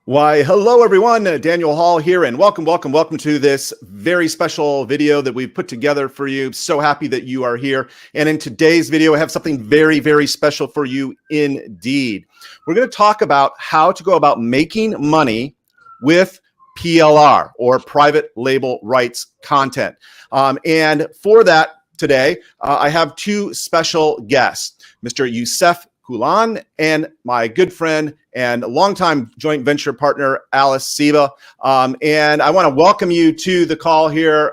Why, hello everyone, Daniel Hall here, and welcome to this very special video that we've put together for you. So happy that you are here. And in today's video, I have something very, very special for you indeed. We're going to talk about how to go about making money with PLR, or private label rights content. And for that today, I have two special guests, Mr. Yusef Kulan and my good friend and longtime joint venture partner, Seba. And I want to welcome you to the call here,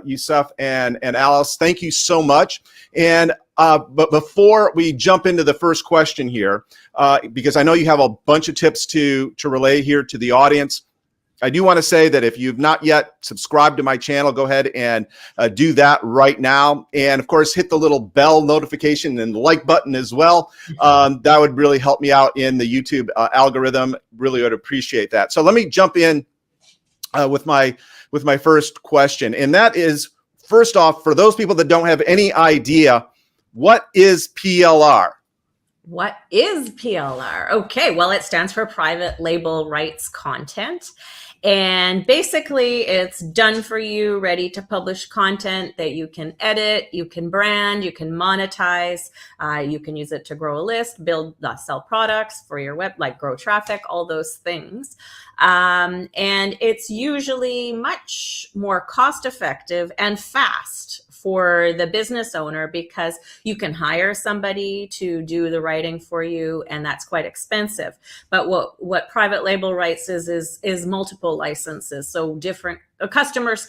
Yusef and Alice. Thank you so much. And but before we jump into the first question here, because I know you have a bunch of tips to relay here to the audience, I do want to say that if you've not yet subscribed to my channel, go ahead and do that right now. And of course, hit the little bell notification and the like button as well. That would really help me out in the YouTube algorithm. Really would appreciate that. So let me jump in with my first question. And that is, first off, for those people that don't have any idea, what is PLR? What is PLR? Okay, well, it stands for private label rights content. And basically, it's done for you, ready to publish content that you can edit, you can brand, you can monetize, you can use it to grow a list, sell products for your web, like grow traffic, all those things. And it's usually much more cost effective and fast for the business owner, because you can hire somebody to do the writing for you, and that's quite expensive. But what private label rights is multiple licenses. So different customers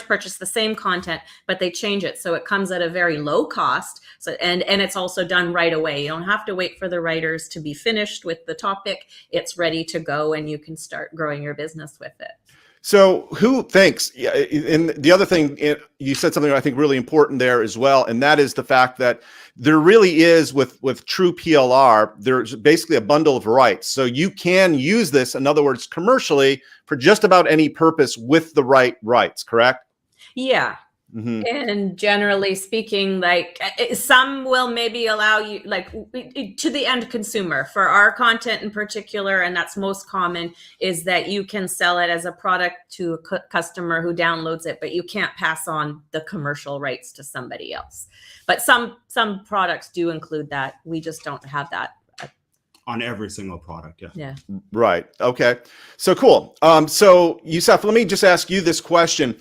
purchase the same content, but they change it. So it comes at a very low cost. So, and it's also done right away. You don't have to wait for the writers to be finished with the topic. It's ready to go, and you can start growing your business with it. So thanks. And the other thing, you said something I think really important there as well, and that is the fact that there really is, with true PLR, there's basically a bundle of rights. So you can use this, in other words, commercially, for just about any purpose with the right rights, correct? Yeah. Mm-hmm. And generally speaking, like some will maybe allow you, like to the end consumer, for our content in particular, and that's most common, is that you can sell it as a product to a customer who downloads it, but you can't pass on the commercial rights to somebody else. But some products do include that. We just don't have that on every single product. Yeah. Right. Okay. So cool. So Yusef, let me just ask you this question.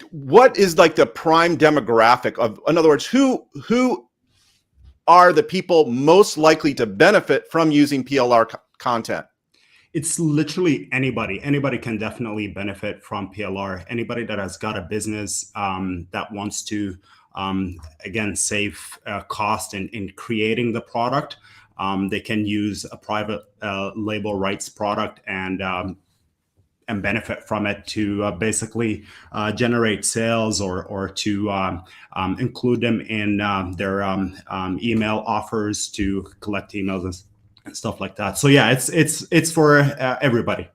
What is like the prime demographic of, in other words, who are the people most likely to benefit from using PLR content? It's literally anybody. Anybody can definitely benefit from PLR. Anybody that has got a business that wants to, again, save cost in creating the product. They can use a private label rights product and benefit from it to basically generate sales or to include them in their email offers to collect emails and stuff like that. So yeah, it's for everybody.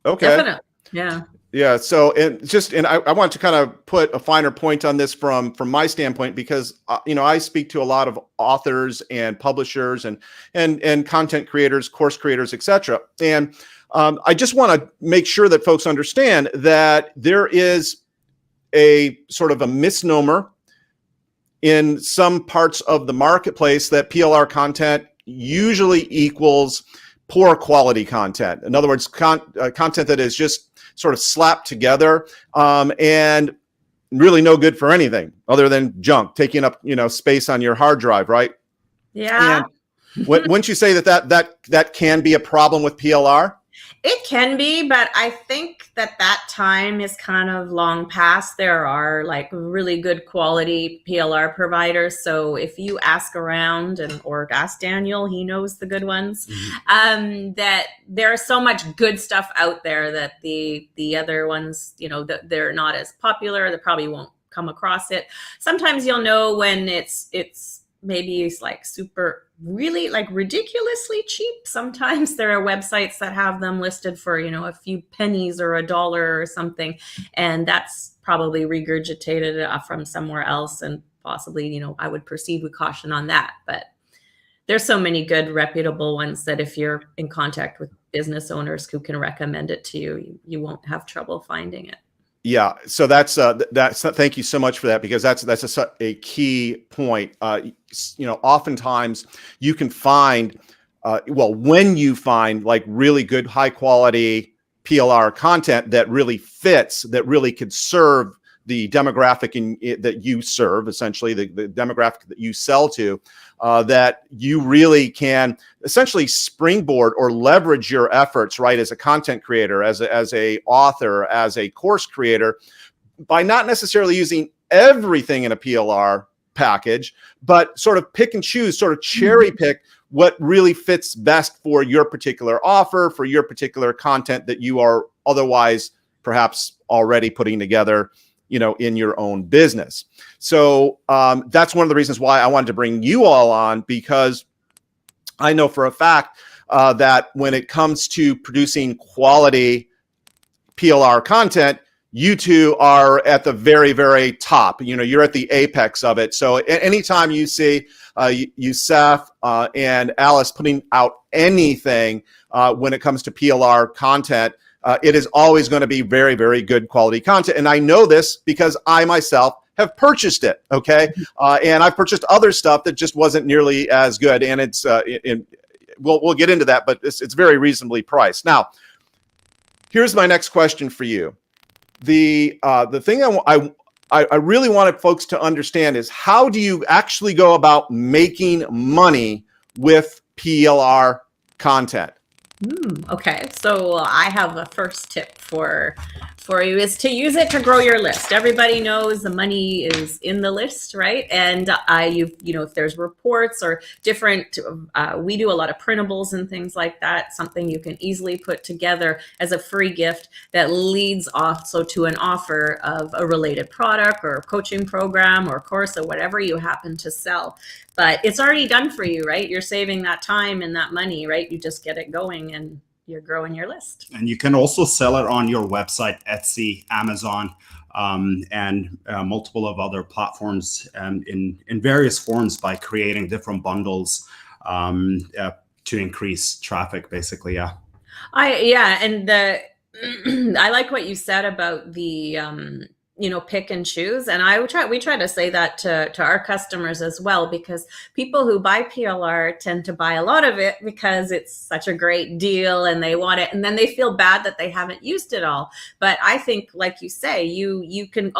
Okay. Definitely. Yeah. Yeah. So, and I want to kind of put a finer point on this from my standpoint, because I speak to a lot of authors and publishers and content creators, course creators, etc. And I just want to make sure that folks understand that there is a sort of a misnomer in some parts of the marketplace that PLR content usually equals poor quality content. In other words, content that is just sort of slapped together and really no good for anything other than junk, taking up space on your hard drive, right? Yeah. And wouldn't you say that can be a problem with PLR? It can be, but I think that time is kind of long past. There are like really good quality PLR providers. So if you ask around or ask Daniel, he knows the good ones, that there's so much good stuff out there that the other ones, that they're not as popular. They probably won't come across it. Sometimes you'll know when it's maybe it's like really like ridiculously cheap. Sometimes there are websites that have them listed for, a few pennies or $1 or something. And that's probably regurgitated from somewhere else. And possibly, I would proceed with caution on that. But There's so many good reputable ones that if you're in contact with business owners who can recommend it to you, you won't have trouble finding it. Yeah, so that's thank you so much for that, because that's a key point. Oftentimes you can find, when you find like really good high quality PLR content that really fits, that really could serve the demographic that you serve, essentially the demographic that you sell to, that you really can essentially springboard or leverage your efforts, right, as a content creator, as a author, as a course creator, by not necessarily using everything in a PLR package, but sort of pick and choose, sort of cherry pick what really fits best for your particular offer, for your particular content that you are otherwise perhaps already putting together, in your own business. So that's one of the reasons why I wanted to bring you all on, because I know for a fact that when it comes to producing quality PLR content, you two are at the very, very top. You're at the apex of it. So anytime you see Yusef and Alice putting out anything when it comes to PLR content, it is always going to be very, very good quality content. And I know this because I myself have purchased it. Okay. And I've purchased other stuff that just wasn't nearly as good. And it's, we'll get into that, but it's very reasonably priced. Now, here's my next question for you. The thing I really wanted folks to understand is, how do you actually go about making money with PLR content? Okay, so I have a first tip for you, is to use it to grow your list. Everybody knows the money is in the list, right? And if there's reports or different, we do a lot of printables and things like that, something you can easily put together as a free gift that leads also to an offer of a related product or a coaching program or course or whatever you happen to sell. But it's already done for you, right? You're saving that time and that money, right? You just get it going and you're growing your list. And you can also sell it on your website, Etsy, Amazon, and multiple of other platforms in various forms by creating different bundles to increase traffic, basically. Yeah. And I like what you said about the pick and choose. And we try to say that to our customers as well, because people who buy PLR tend to buy a lot of it because it's such a great deal and they want it. And then they feel bad that they haven't used it all. But I think, like you say, you can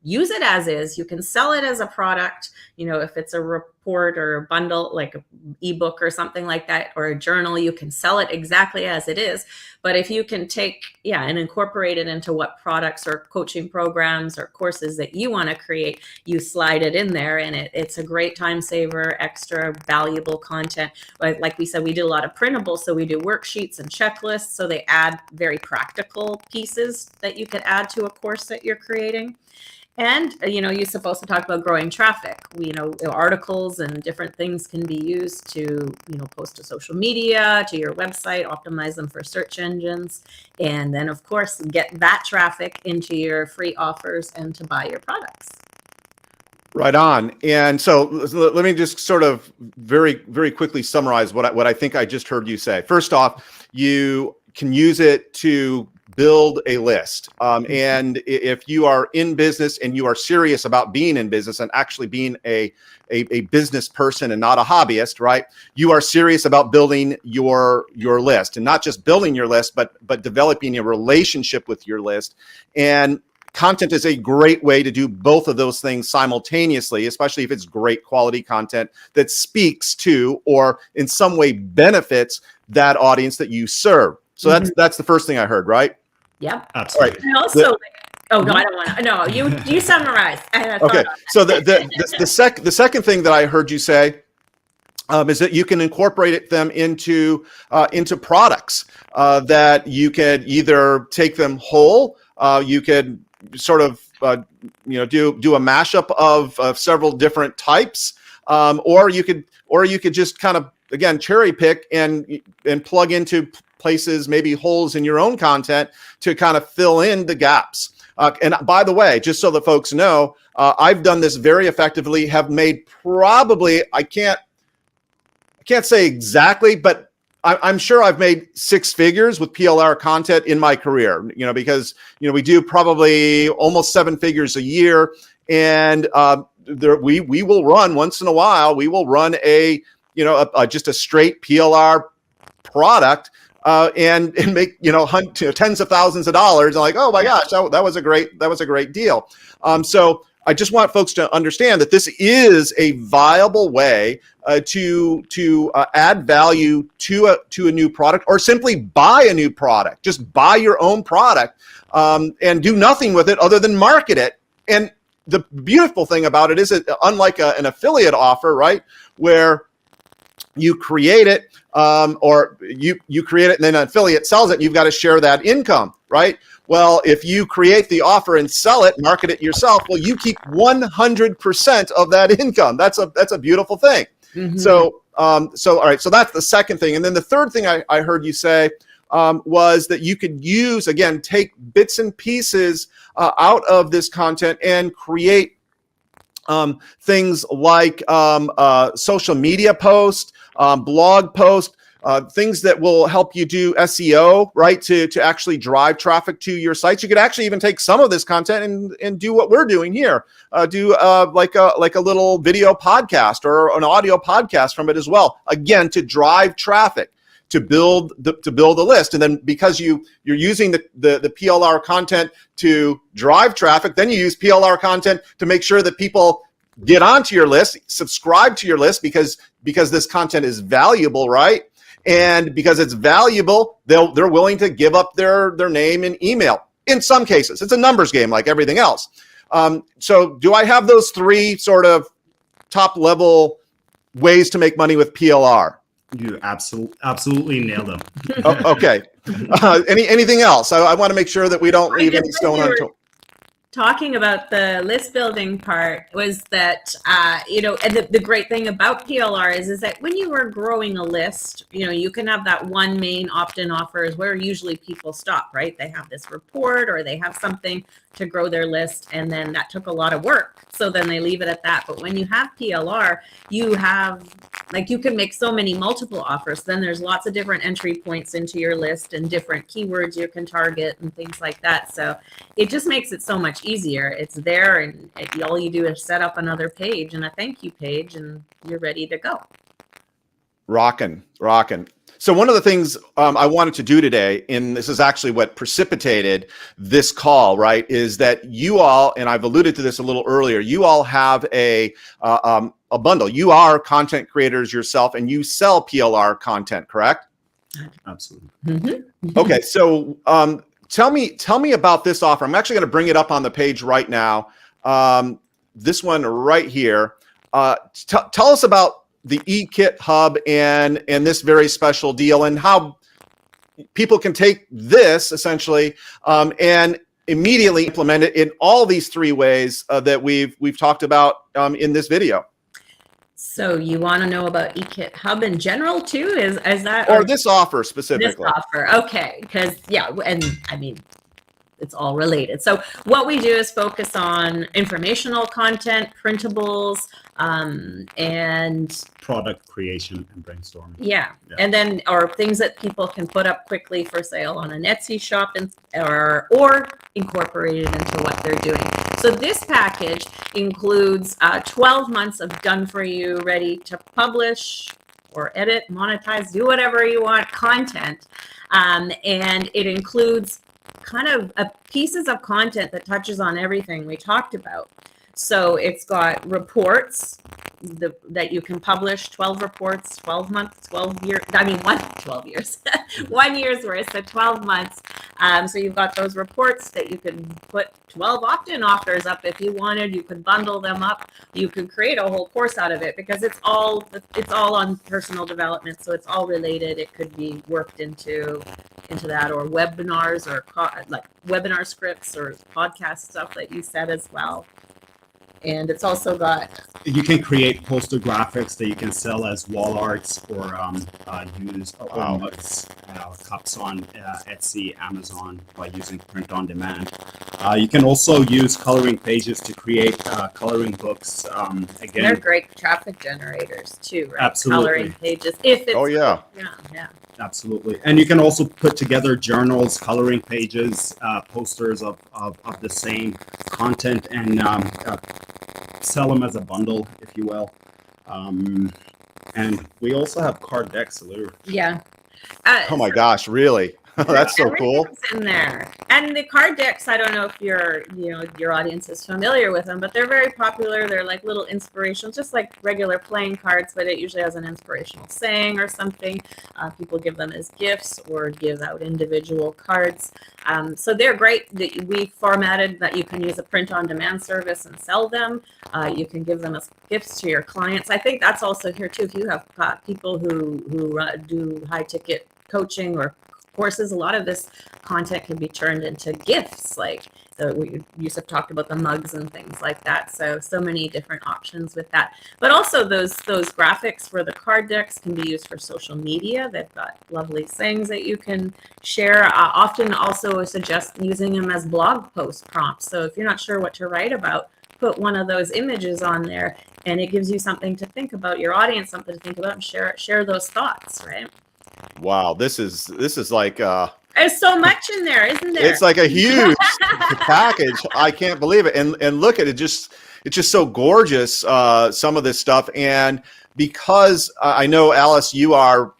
use it as is. You can sell it as a product, if it's a report or a bundle, like an ebook or something like that, or a journal, you can sell it exactly as it is. But if you can take, and incorporate it into what products or coaching programs or courses that you want to create, you slide it in there, and it's a great time saver, extra valuable content. Like we said, we do a lot of printables, so we do worksheets and checklists. So they add very practical pieces that you could add to a course that you're creating. And, you're supposed to talk about growing traffic. Articles and different things can be used to, post to social media, to your website, optimize them for search engines. And then, of course, get that traffic into your free offers and to buy your products. Right on. And so let me just sort of very, very quickly summarize what I think I just heard you say. First off, you can use it to build a list. And if you are in business and you are serious about being in business and actually being a business person and not a hobbyist, right? You are serious about building your list, and not just building your list, but developing a relationship with your list. And content is a great way to do both of those things simultaneously, especially if it's great quality content that speaks to or in some way benefits that audience that you serve. So that's the first thing I heard, right? Yep. Absolutely. And also, I don't want to. No, you summarize. Okay. So the second thing that I heard you say is that you can incorporate them into products that you could either take them whole. You could sort of do a mashup of several different types, or you could just kind of, again, cherry pick and plug into places, maybe holes in your own content to kind of fill in the gaps. And by the way, just so that folks know, I've done this very effectively, have made probably, I can't can't say exactly, but I'm sure I've made six figures with PLR content in my career, because, we do probably almost seven figures a year. And we will run once in a while, we will run just a straight PLR product and make, tens of thousands of dollars. And like, oh my gosh, that was a great deal. So I just want folks to understand that this is a viable way to add value to a new product, or simply buy a new product. Just buy your own product and do nothing with it other than market it. And the beautiful thing about it is, unlike an affiliate offer, right, where you create it or you create it and then an affiliate sells it, and you've got to share that income, right? Well, if you create the offer and sell it, market it yourself, well, you keep 100% of that income. That's a beautiful thing. Mm-hmm. So all right, so that's the second thing. And then the third thing I heard you say was that you could use, again, take bits and pieces out of this content and create things like social media post, blog post, things that will help you do SEO, right? To actually drive traffic to your sites. You could actually even take some of this content and do what we're doing here. Do like a little video podcast or an audio podcast from it as well. Again, to drive traffic, to build the list. And then because you're using the PLR content to drive traffic, then you use PLR content to make sure that people get onto your list, subscribe to your list because this content is valuable, right? And because it's valuable, they're willing to give up their name and email. In some cases, it's a numbers game like everything else. So do I have those three sort of top level ways to make money with PLR? You absolutely nailed them. Okay. Anything else? I want to make sure that we don't leave any stone unturned. Talking about the list building part was that, and the great thing about PLR is that when you are growing a list, you can have that one main opt-in offer is where usually people stop, right? They have this report or they have something to grow their list, and then that took a lot of work. So then they leave it at that. But when you have PLR, you can make so many multiple offers. Then there's lots of different entry points into your list and different keywords you can target and things like that. So it just makes it so much easier. It's there, and all you do is set up another page and a thank you page, and you're ready to go. Rockin'. So one of the things I wanted to do today, and this is actually what precipitated this call, right, is that you all, and I've alluded to this a little earlier, you all have a bundle. You are content creators yourself, and you sell PLR content, correct? Absolutely. Mm-hmm. Okay, so tell me about this offer. I'm actually going to bring it up on the page right now. This one right here. Tell us about the eKit Hub and this very special deal, and how people can take this essentially and immediately implement it in all these three ways that we've talked about in this video. So you want to know about eKit Hub in general too? Is that or this offer specifically? This offer, okay, because and I mean, it's all related. So what we do is focus on informational content, printables, and product creation and brainstorming. Yeah. And then or things that people can put up quickly for sale on an Etsy shop or incorporated into what they're doing. So this package includes 12 months of done for you, ready to publish or edit, monetize, do whatever you want content. And it includes kind of pieces of content that touches on everything we talked about. So it's got reports that you can publish, 12 reports, 12 months, 12 years. I mean, 12 years, 1 year's worth, so 12 months. So you've got those reports that you can put 12 opt-in offers up if you wanted. You could bundle them up. You could create a whole course out of it because it's all on personal development. So it's all related. It could be worked into that, or webinars, or like webinar scripts or podcast stuff that you said as well. And it's also got... You can create poster graphics that you can sell as wall arts or use or mugs, cups on Etsy, Amazon by using print on demand. You can also use coloring pages to create coloring books. Again, they're great traffic generators too, right? Absolutely. Coloring pages. If it's, yeah. Yeah. Absolutely. And you can also put together journals, coloring pages, posters of the same content and sell them as a bundle, if you will. And we also have card decks, Lou. Yeah. Oh my gosh, really? That's so cool. Everything's in there. And the card decks, I don't know if your audience is familiar with them, but they're very popular. They're like little inspirations, just like regular playing cards, but it usually has an inspirational saying or something. People give them as gifts or give out individual cards. So they're great. We formatted that you can use a print-on-demand service and sell them. You can give them as gifts to your clients. I think that's also here too. If you have people who do high-ticket coaching or courses, a lot of this content can be turned into gifts, like Yusef talked about the mugs and things like that. So many different options with that. But also those graphics for the card decks can be used for social media. They've got lovely sayings that you can share. Often also suggest using them as blog post prompts. So if you're not sure what to write about, put one of those images on there, and it gives you something to think about, your audience something to think about, and share those thoughts, right? Wow, this is like there's so much in there, isn't there? it's like a huge package. I can't believe it. And look at it, it's just so gorgeous, some of this stuff. And because I know, Alice, you are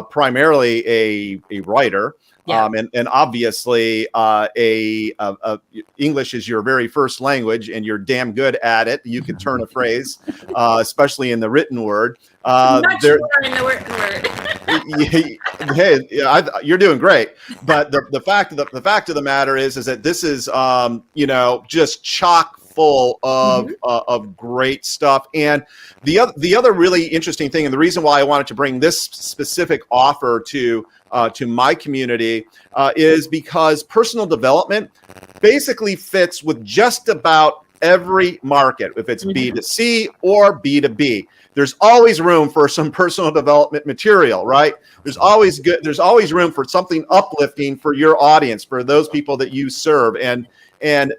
primarily a writer. Yeah. And obviously English is your very first language, and you're damn good at it. You can turn a phrase, especially in the written word. Much more in the written word. Hey, you're doing great. But the fact of the matter is that this is just chock full of great stuff. And the other really interesting thing, and the reason why I wanted to bring this specific offer to my community is because personal development basically fits with just about every market, if it's B2C or B2B. There's always room for some personal development material, right? There's always room for something uplifting for your audience, for those people that you serve. And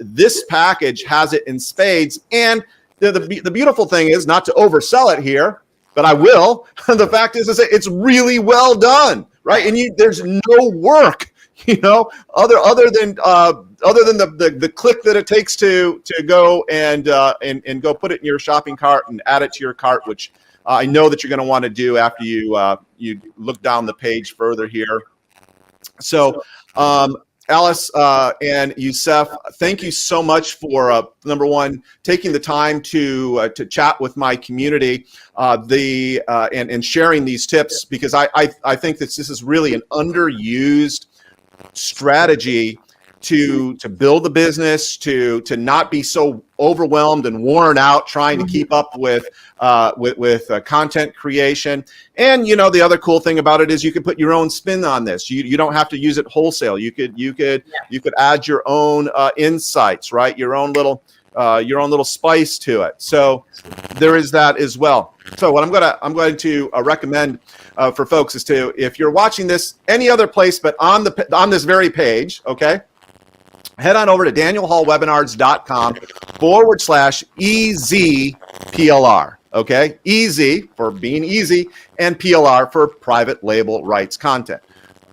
this package has it in spades. And the beautiful thing is, not to oversell it here, but I will. The fact is that it's really well done, right? And there's no work, other than the click that it takes to go and go put it in your shopping cart and add it to your cart, which I know that you're going to want to do after you look down the page further here. So, Alice and Yusef, thank you so much for number one, taking the time to chat with my community, and sharing these tips, because I think that this is really an underused strategy to build a business, to not be so overwhelmed and worn out trying to keep up with content creation. And the other cool thing about it is you could put your own spin on this. You don't have to use it wholesale. You could add your own insights, right? Your own little spice to it. So there is that as well. So what I'm going to recommend for folks is if you're watching this any other place but on this very page, okay, head on over to danielhallwebinars.com/EZ-PLR. Okay, EZ for being easy, and PLR for private label rights content.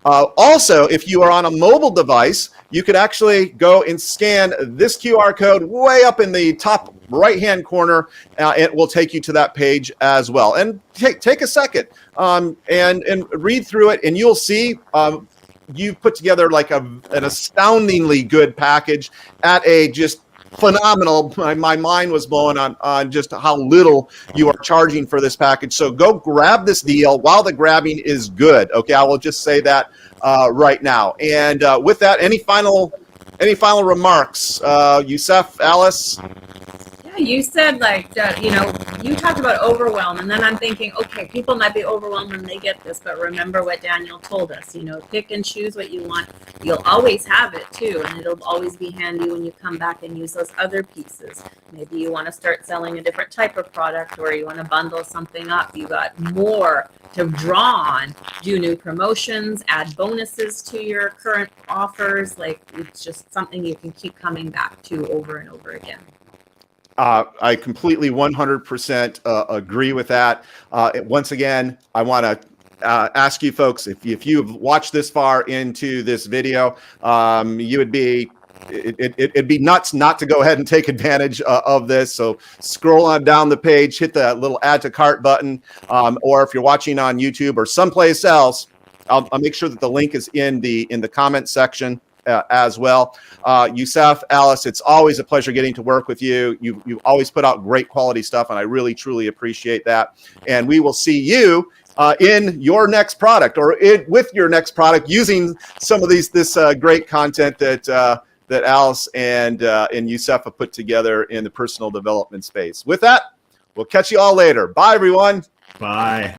Also, if you are on a mobile device, you could actually go and scan this QR code way up in the top right-hand corner. It will take you to that page as well. And take a second and read through it, and you'll see you've put together like an astoundingly good package at a just phenomenal. My mind was blown on just how little you are charging for this package. So go grab this deal while the grabbing is good. Okay, I will just say that right now. And with that, any final remarks, Yusef, Alice? Yeah, you said you talked about overwhelm, and then I'm thinking, okay, people might be overwhelmed when they get this, but remember what Daniel told us, you know, pick and choose what you want. You'll always have it too, and it'll always be handy when you come back and use those other pieces. Maybe you want to start selling a different type of product, or you want to bundle something up. You got more to draw on, do new promotions, add bonuses to your current offers. Like, it's just something you can keep coming back to over and over again. I completely 100% agree with that. Once again, I want to ask you folks, if you've watched this far into this video, you would be, it'd be nuts not to go ahead and take advantage of this. So scroll on down the page, hit the little add to cart button, or if you're watching on YouTube or someplace else, I'll make sure that the link is in the comment section as well. Yusef, Alice, it's always a pleasure getting to work with you. You've always put out great quality stuff, and I really, truly appreciate that. And we will see you in your next product, or with your next product, using some of this great content that Alice and Yusef have put together in the personal development space. With that, we'll catch you all later. Bye, everyone. Bye.